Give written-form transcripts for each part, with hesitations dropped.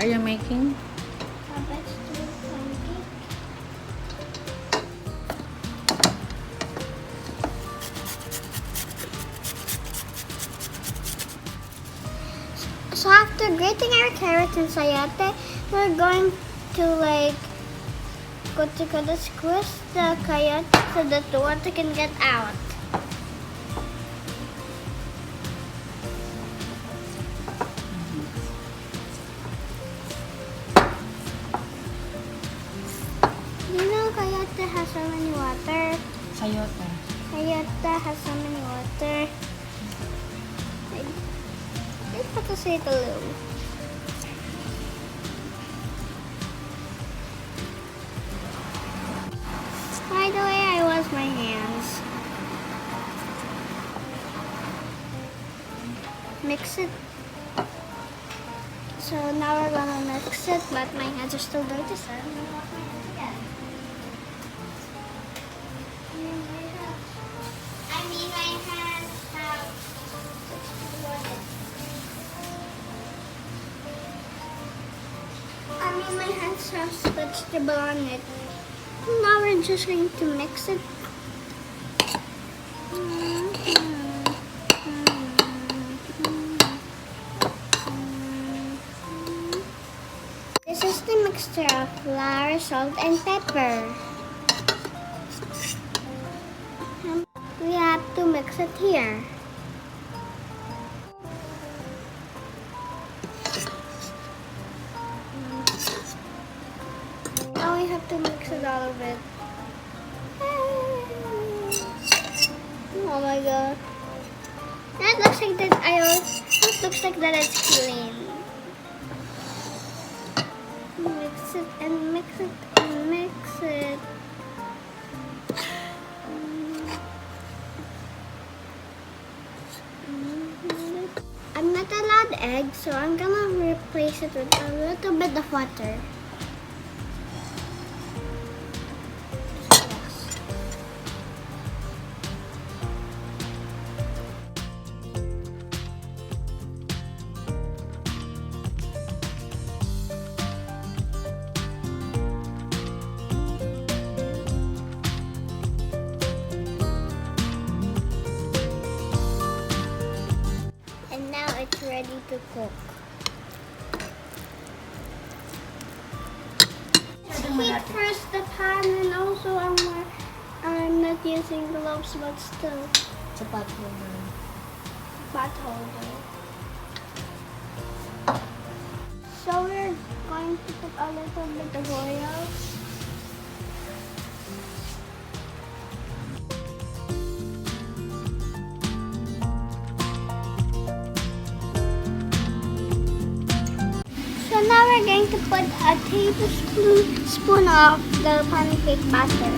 are you making? A vegetable pancake. So after grating our carrots and sayote, we're going to like squeeze the coyote so that the water can get out. You know coyote has so many water. Sayote. Coyote has so many water. Let's put the say it a little. By the way, I wash my hands. Mix it. So now we're gonna mix it, but my hands are still dirty, so I'm gonna wash my hands again. My hands have my hands have vegetable on it. Now we're just going to mix it. This is the mixture of flour, salt, and pepper. We have to mix it here. Now we have to mix it all of it. Oh my god. That looks like that it looks like that it's clean. Mix it and mix it and mix it. I'm not allowed egg, so I'm gonna replace it with a little bit of water. And now it's ready to cook. Heat first the pan, and also I'm not using gloves, but still. It's a pot holder. Pot holder. So we're going to put a little bit of oil. So now we're going to put a tablespoon of the pancake batter.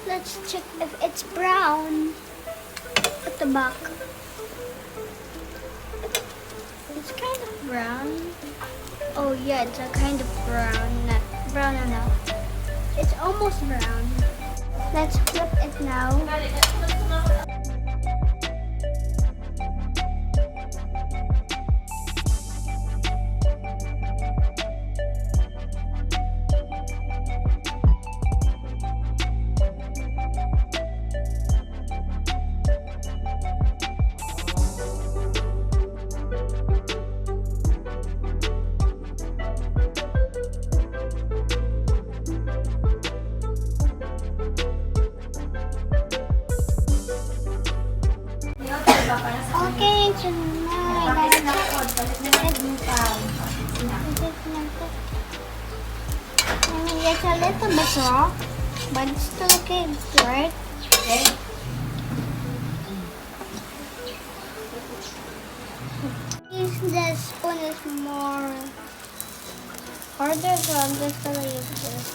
Let's check if it's brown at the back. It's kind of brown. Oh yeah, it's a kind of brown, not brown enough. It's almost brown. Let's flip it now. Okay, so now I gotta it's a little bit raw, but it's still okay, right? Okay. The spoon is more harder, so I'm just gonna use this.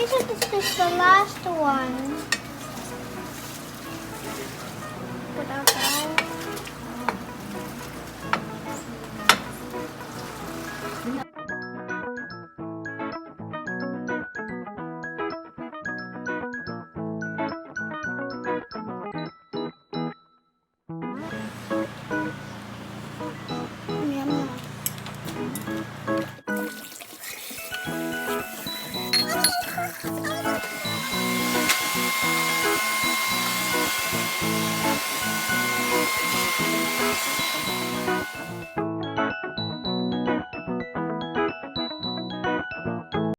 Isn't this the last one?